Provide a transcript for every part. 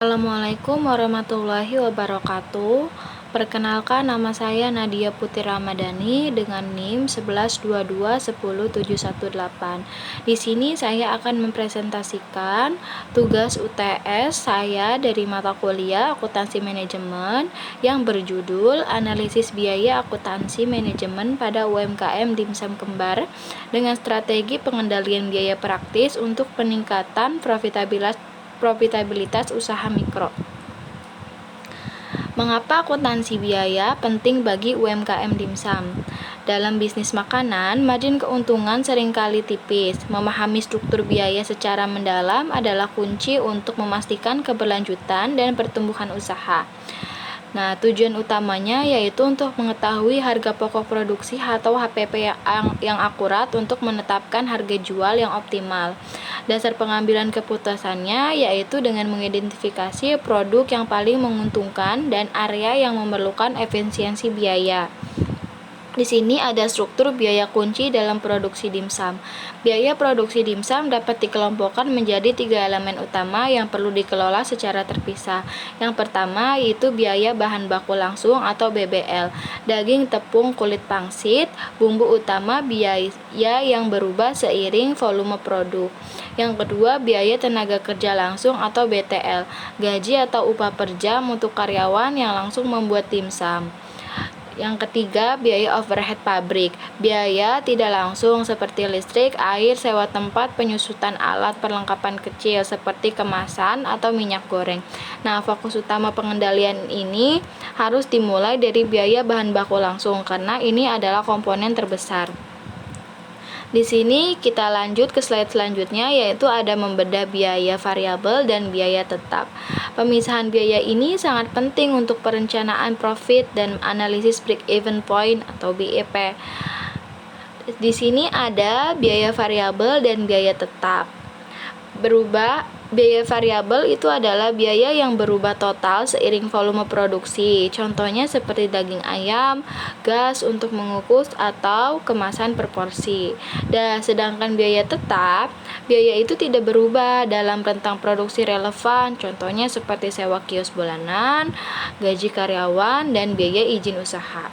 Assalamualaikum warahmatullahi wabarakatuh. Perkenalkan, nama saya Nadia Putri Ramadhani dengan NIM 1122107118. Di sini saya akan mempresentasikan tugas UTS saya dari mata kuliah Akuntansi Manajemen yang berjudul Analisis Biaya Akuntansi Manajemen pada UMKM Dimsum Kembar dengan strategi pengendalian biaya praktis untuk peningkatan profitabilitas usaha mikro. Mengapa akuntansi biaya penting bagi UMKM dimsum? Dalam bisnis makanan, margin keuntungan seringkali tipis. Memahami struktur biaya secara mendalam adalah kunci untuk memastikan keberlanjutan dan pertumbuhan usaha. Nah, tujuan utamanya yaitu untuk mengetahui harga pokok produksi atau HPP yang akurat untuk menetapkan harga jual yang optimal. Dasar pengambilan keputusannya yaitu dengan mengidentifikasi produk yang paling menguntungkan dan area yang memerlukan efisiensi biaya. Di sini ada struktur biaya kunci dalam produksi dimsum. Biaya produksi dimsum dapat dikelompokkan menjadi 3 elemen utama yang perlu dikelola secara terpisah. Yang pertama yaitu biaya bahan baku langsung atau BBL, daging, tepung, kulit pangsit, bumbu utama, biaya yang berubah seiring volume produk. Yang kedua, biaya tenaga kerja langsung atau BTL, gaji atau upah per jam untuk karyawan yang langsung membuat dimsum. Yang ketiga, biaya overhead pabrik, biaya tidak langsung seperti listrik, air, sewa tempat, penyusutan alat perlengkapan kecil seperti kemasan atau minyak goreng. Nah, fokus utama pengendalian ini harus dimulai dari biaya bahan baku langsung karena ini adalah komponen terbesar. Di sini kita lanjut ke slide selanjutnya, yaitu ada membedah biaya variabel dan biaya tetap. Pemisahan biaya ini sangat penting untuk perencanaan profit dan analisis break-even point atau BEP. Di sini ada biaya variabel dan biaya tetap. Biaya variabel itu adalah biaya yang berubah total seiring volume produksi. Contohnya seperti daging ayam, gas untuk mengukus, atau kemasan per porsi. Dan sedangkan biaya tetap, biaya itu tidak berubah dalam rentang produksi relevan. Contohnya seperti sewa kios bulanan, gaji karyawan, dan biaya izin usaha.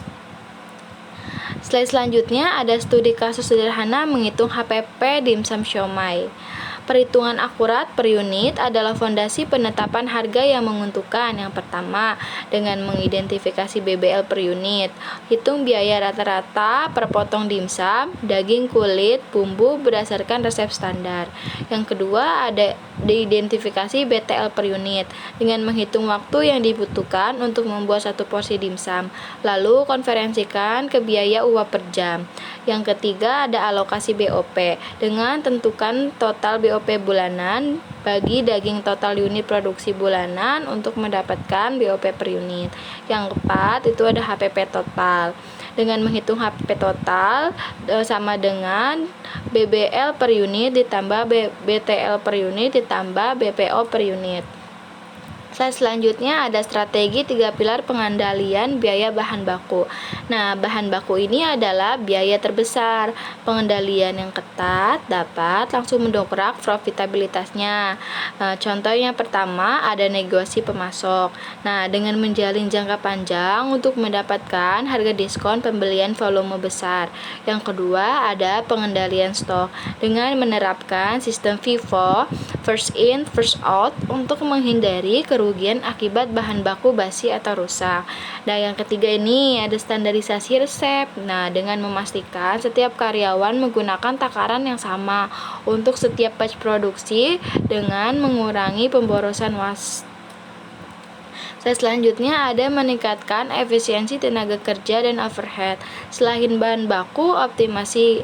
Slide selanjutnya ada studi kasus sederhana menghitung HPP dimsum siomay. Perhitungan akurat per unit adalah fondasi penetapan harga yang menguntungkan. Yang pertama, dengan mengidentifikasi BBL per unit. Hitung biaya rata-rata per potong dimsum, daging, kulit, bumbu berdasarkan resep standar. Yang kedua, ada diidentifikasi BTL per unit dengan menghitung waktu yang dibutuhkan untuk membuat satu porsi dimsum. Lalu konferensikan ke biaya upah per jam. Yang ketiga, ada alokasi BOP dengan tentukan total BOP bulanan bagi daging total unit produksi bulanan untuk mendapatkan BOP per unit. Yang keempat, itu ada HPP total. Dengan menghitung HPP total sama dengan BBL per unit ditambah BTL per unit ditambah BPO per unit. Slide selanjutnya ada strategi 3 pilar pengendalian biaya bahan baku. Nah, bahan baku ini adalah biaya terbesar. Pengendalian yang ketat dapat langsung mendongkrak profitabilitasnya. Contohnya pertama ada negosiasi pemasok. Nah, dengan menjalin jangka panjang untuk mendapatkan harga diskon pembelian volume besar. Yang kedua ada pengendalian stok dengan menerapkan sistem FIFO, first in, first out untuk menghindari kerugian akibat bahan baku basi atau rusak. Nah, yang ketiga ini ada standarisasi resep. Nah, dengan memastikan setiap karyawan menggunakan takaran yang sama untuk setiap batch produksi dengan mengurangi pemborosan waste. Selanjutnya ada meningkatkan efisiensi tenaga kerja dan overhead. Selain bahan baku, optimasi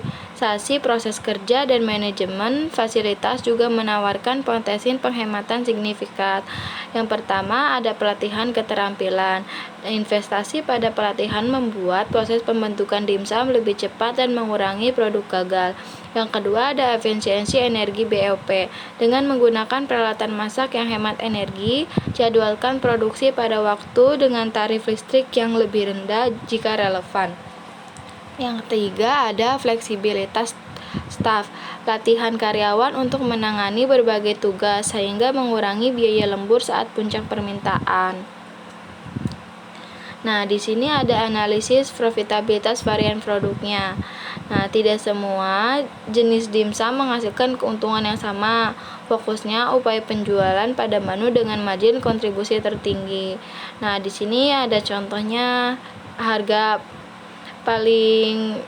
proses kerja dan manajemen fasilitas juga menawarkan potensi penghematan signifikan. Yang pertama ada pelatihan keterampilan. Investasi pada pelatihan membuat proses pembentukan dimsum lebih cepat dan mengurangi produk gagal. Yang kedua ada efisiensi energi BOP. Dengan menggunakan peralatan masak yang hemat energi, jadwalkan produksi pada waktu dengan tarif listrik yang lebih rendah jika relevan. Yang ketiga ada fleksibilitas staf, latihan karyawan untuk menangani berbagai tugas sehingga mengurangi biaya lembur saat puncak permintaan. Nah, di sini ada analisis profitabilitas varian produknya. Nah, tidak semua jenis dimsum menghasilkan keuntungan yang sama. Fokusnya upaya penjualan pada menu dengan margin kontribusi tertinggi. Nah, di sini ada contohnya harga paling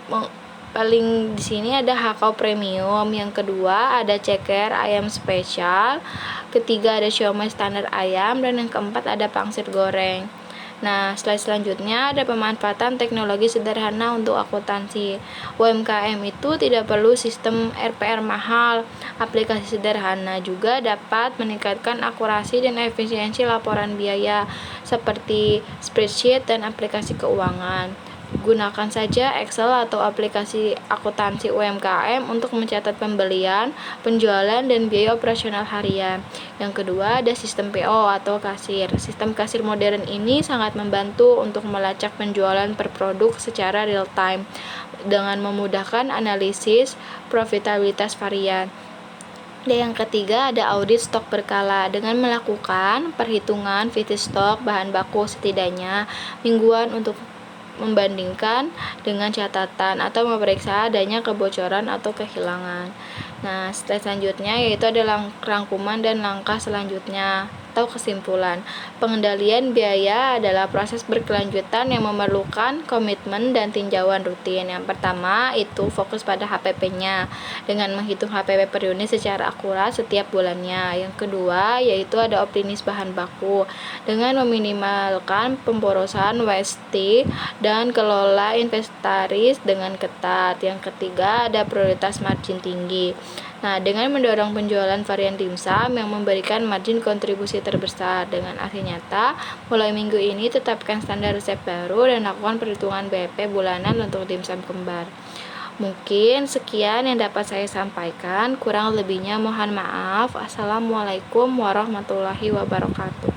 di sini ada hakau premium, yang kedua ada ceker ayam spesial, ketiga ada siomay standar ayam, dan yang keempat ada pangsit goreng. Nah, slide selanjutnya ada pemanfaatan teknologi sederhana untuk akuntansi. UMKM itu tidak perlu sistem RPR mahal. Aplikasi sederhana juga dapat meningkatkan akurasi dan efisiensi laporan biaya seperti spreadsheet dan aplikasi keuangan. Gunakan saja Excel atau aplikasi akuntansi UMKM untuk mencatat pembelian, penjualan, dan biaya operasional harian. Yang kedua ada sistem PO atau kasir. Sistem kasir modern ini sangat membantu untuk melacak penjualan per produk secara real time dengan memudahkan analisis profitabilitas varian. Dan yang ketiga ada audit stok berkala dengan melakukan perhitungan feedstock bahan baku setidaknya mingguan untuk membandingkan dengan catatan atau memeriksa adanya kebocoran atau kehilangan. Nah, slide selanjutnya yaitu adalah rangkuman dan langkah selanjutnya atau kesimpulan. Pengendalian biaya adalah proses berkelanjutan yang memerlukan komitmen dan tinjauan rutin. Yang pertama itu fokus pada HPP-nya dengan menghitung HPP per unit secara akurat setiap bulannya. Yang kedua yaitu ada optimis bahan baku dengan meminimalkan pemborosan waste dan kelola inventaris dengan ketat. Yang ketiga ada prioritas margin tinggi. Nah, dengan mendorong penjualan varian dimsum yang memberikan margin kontribusi terbesar, dengan arti nyata, mulai minggu ini tetapkan standar resep baru dan lakukan perhitungan BEP bulanan untuk dimsum kembar. Mungkin sekian yang dapat saya sampaikan, kurang lebihnya mohon maaf. Assalamualaikum warahmatullahi wabarakatuh.